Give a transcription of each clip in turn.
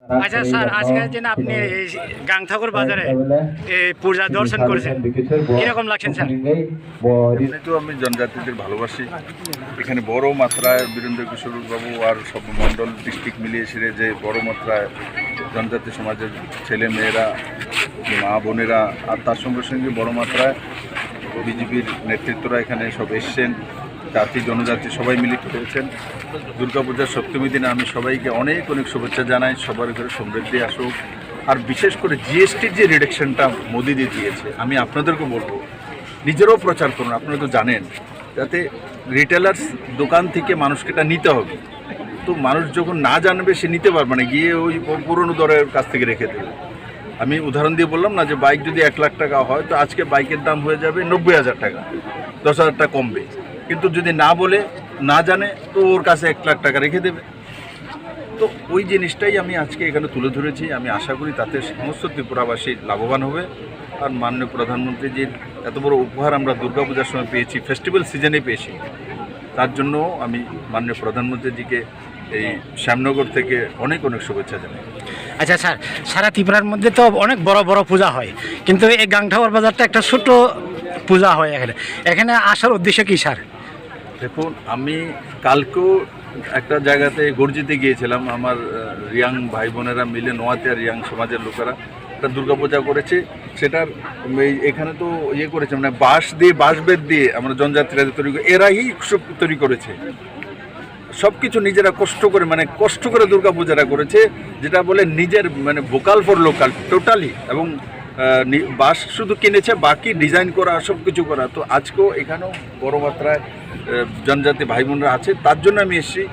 আচ্ছা স্যার, আজকে যে আপনি গাংঠাকুর বাজারে পূজা দর্শন করেছেন, কিরকম লাগছেন স্যার? এমনিতেও আমি জনজাতিদের ভালোবাসি। এখানে বড় মাত্রায় বীরেন্দ্র কিশোর বাবু আর সব মণ্ডল ডিস্ট্রিক্ট মিলিয়ে ছেড়ে যে বড় মাত্রায় জনজাতি সমাজের ছেলে মেয়েরা, মা বোনেরা আর তার সঙ্গে সঙ্গে বড় মাত্রায় বিজেপির নেতৃত্বরা এখানে সব এসছেন, জাতি জনজাতি সবাই মিলিত হয়েছেন। দুর্গাপূজার সপ্তমী দিনে আমি সবাইকে অনেক অনেক শুভেচ্ছা জানাই। সবার ঘরে সমৃদ্ধি আসুক। আর বিশেষ করে জিএসটির যে রিডাকশনটা মোদিজি দিয়েছে, আমি আপনাদেরকে বলবো নিজেরাও প্রচার করুন। আপনারা তো জানেন, যাতে রিটেলার্স দোকান থেকে মানুষকে এটা নিতে হবে। তো মানুষ যখন না জানবে সে নিতে পারবে না, গিয়ে ওই পুরনো দরের কাছ থেকে রেখে দেবে। আমি উদাহরণ দিয়ে বললাম না যে বাইক যদি 1 লাখ টাকা হয়, তো আজকে বাইকের দাম হয়ে যাবে 90,000 টাকা, 10,000 টাকা কমবে। কিন্তু যদি না বলে না জানে, তো ওর কাছে 1 লাখ টাকা রেখে দেবে। তো ওই জিনিসটাই আমি আজকে এখানে তুলে ধরেছি। আমি আশা করি তাতে সমস্ত ত্রিপুরাবাসী লাভবান হবে। আর মাননীয় প্রধানমন্ত্রীজির এত বড় উপহার আমরা দুর্গাপূজার সময় পেয়েছি, ফেস্টিভ্যাল সিজনে পেয়েছি, তার জন্য আমি মাননীয় প্রধানমন্ত্রীজিকে এই শ্যামনগর থেকে অনেক অনেক শুভেচ্ছা জানাই। আচ্ছা স্যার, সারা ত্রিপুরার মধ্যে তো অনেক বড় বড় পূজা হয়, কিন্তু এই গাংঠাকুর বাজারটা একটা ছোট পূজা হয়। এখানে আসার উদ্দেশ্য কী স্যার? দেখুন, আমি কালকেও একটা জায়গাতে গর্জিতে গিয়েছিলাম। আমার রিয়াং ভাই বোনেরা মিলে, নোয়াতে রিয়াং সমাজের লোকেরা একটা দুর্গাপূজা করেছে। সেটার এখানে তো করেছে, মানে বাঁশবেত দিয়ে আমরা জনজাতিরা তৈরি করে, এরাই সব তৈরি করেছে। সব কিছু নিজেরা কষ্ট করে দুর্গাপূজাটা করেছে, যেটা বলে নিজের ভোকাল ফর লোকাল টোটালি। এবং বাঁশ শুধু কিনেছে, বাকি ডিজাইন করা, সব কিছু করা। তো আজকেও এখানেও বড় মাত্রায় জনজাতি ভাই বোনরা আছে, তার জন্য আমি এসেছি।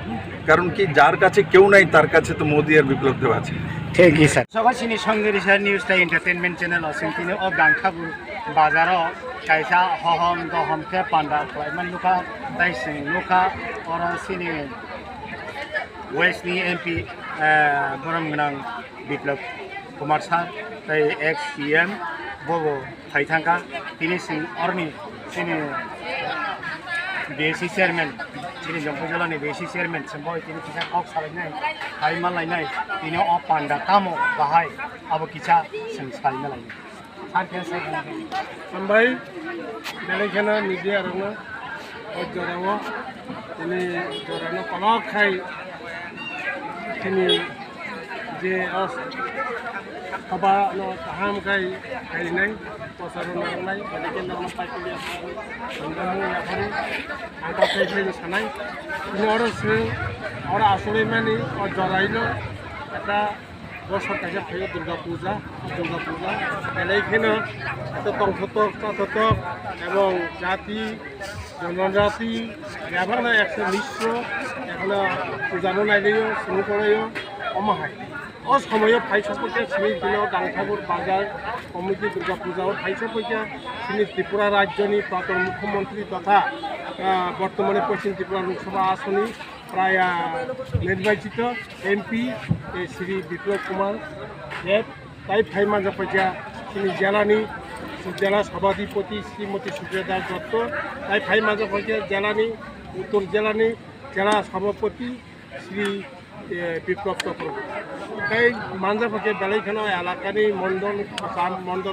কারণ কি, যার কাছে কেউ নাই তার কাছে তো মোদি আর বিপ্লব দেব আছে। ঠিকই স্যার। সবাই সঙ্গে নিউজটা এন্টারটেনমেন্ট চ্যানেল অসিন ও গাংঠাকুর বাজারও কাইসা হহম দহমকে পান্ডা খাইমান লুকা তাইসিং লুকা और सिनी वेस्टनि एमपि बरम गोनां बिप्लब कुमार सार तै एक्स सीएम बबो थाइथांगा तिनि सिं अरनि सिनि बीएससी चेयरमैन सिनि जम्पु जिल्लानि बीएससी चेयरमैन सिम्बय तिनि किसा कक सालायनाय खाइमा लायनाय तिनि अ पान्डा कामो बाहाय अब किसा जों सालायना लायनाय सार केसे सामबाय बेलेखाना मिडिया रंगा जरावो ini jorano kolok khai ini je os kaba no taham khai khai nai pasaro nai balikin nama pakai dia sandamu ya hari angka khai sanai ini orang asli mani or jorailo eta বছর কাছে হয় দুর্গা পূজা এখানে এত তথক এবং জাতি জনজাতি এবার একটা মিশ্র এখানে পূজানো নাইলেও শুরু করেও অমাহায় অসময় ফাইসপকে সিনি দিল গাংঠাকুর বাজার কমিটি দুর্গা পূজাও ফাইসপকে সিনি ত্রিপুরা রাজ্যনি প্রাক্তন মুখ্যমন্ত্রী তথা বর্তমানে পশ্চিম ত্রিপুরা লোকসভা আসনে প্রায় নির্বাচিত এমপি শ্রী বিপ্লব কুমার দেব তাই ফাইমা জাপাইয়া তিনি জেলা সভাধিপতি শ্রীমতী সুপ্রিয়া দাস দত্ত তাই ফাইমা জাপাইয়া উত্তর জেলানি জেলা সভাপতি শ্রী বিপ্লব চক্রবর্তী তাই মানজাফাকে বেলাইখানা এলাকানি মণ্ডল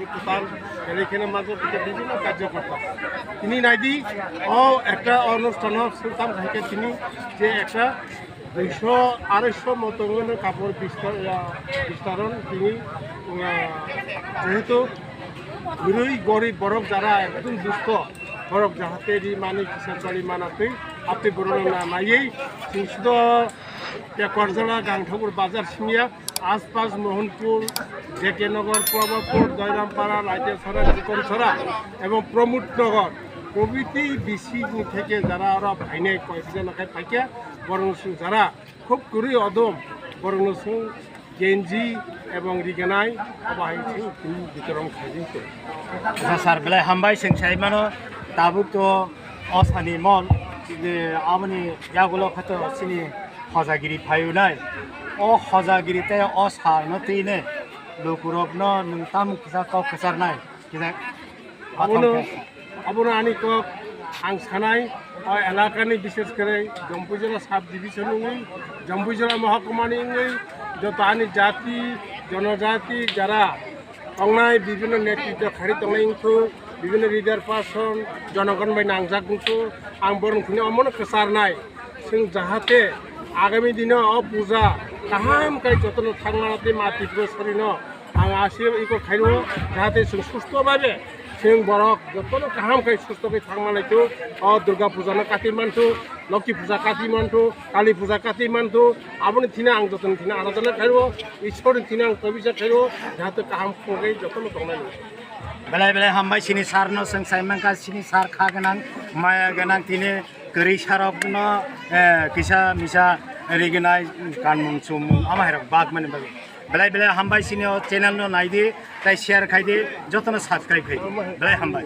কোতাল বেলাইখানা মানজাফাকে বিভিন্ন কার্যকর্তা তিনি নাইদি একটা অনুষ্ঠান সুলতান ভাইকে তিনি যে একটা 200-250 মতো কাপড় বিস্তারণ তিনি যেহেতু গরিব বরফ যারা একদম দুস্থ বরফ যাহাতে মানি কিসার বাড়ি মানাতে আপনি বরণ নাইয়েই শুধু করজলা গাংঠাকুর বাজার সিমিয়া আশপাশ মোহনপুর জেকেনগর প্রভাবপুর জয়রামপাড়া লাইটেছড়া চিকনছড়া এবং প্রমোদনগর প্রভৃতি বিসি থেকে যারা ওরা ভাইনে কয়েকজন পাইকা বরং যারা খুব করে অদম বরং গেঞ্জি এবং রিগানাই বাহাইছে তিনি বিতরণ খাইছে স্যার বেলায় হামবাই সেংসাই মানো দাবু তো অসানি মল আমনি ইয়াগুলো খাত সিনি হজাগিরি ফাইনাই ও হজাগিরিতে অসানো তিনে লুকুরবন নংতাম কিসা কক কেসারনাই কিনা আবনো আনি কক आं सानाय एलाकानि विशेष करे जम्पु जिल्ला साब डिभिजन जम्पु जिल्ला महकुमानि যত আনি জাতি জনজাতি যারা অংনায় বিভিন্ন নেতৃত্ব খারি তংনাইংखौ বিভিন্ন লিडार पार्सन জনগণ বাই নাংজাকংखौ आं बरंखिनि अमन फोसारनाय जों जाहाथे आगामी दिनाव अ पूजा गाहाम काय जतन थांनानै मातिखौ सरिनो आं आसि इको खायनो जाहाथे जों सुस्थ' भाबे जों बरक जतन गाहाम काय सुस्थ'यै थांनानैखौ अ दुर्गा पूजानो काति मानथु लक्ष्मी पूजा काति मानथु काली पूजा काति मानथु आबनि थिना आं जतन थिना आराधना खायनो ईश्वर थिना आं कबिसा खायनो जाहाथे गाहाम खुंगै जतन दंनाय बेलाय बेलाय हामबाय सिनि सारनो जों साइमांका सिनि सार खा गोनां माया गोनां दिनै गोरै सारबनो किसा मिसा रिगनाय गानमुं सुमुं आमाहेर बाग माने बाग बेलाय बेलाय हामबाय सिनि चेनेल नो नायदि ताइ शेयार खायदि जतन साबस्क्राइब खायदि बेलाय हामबाय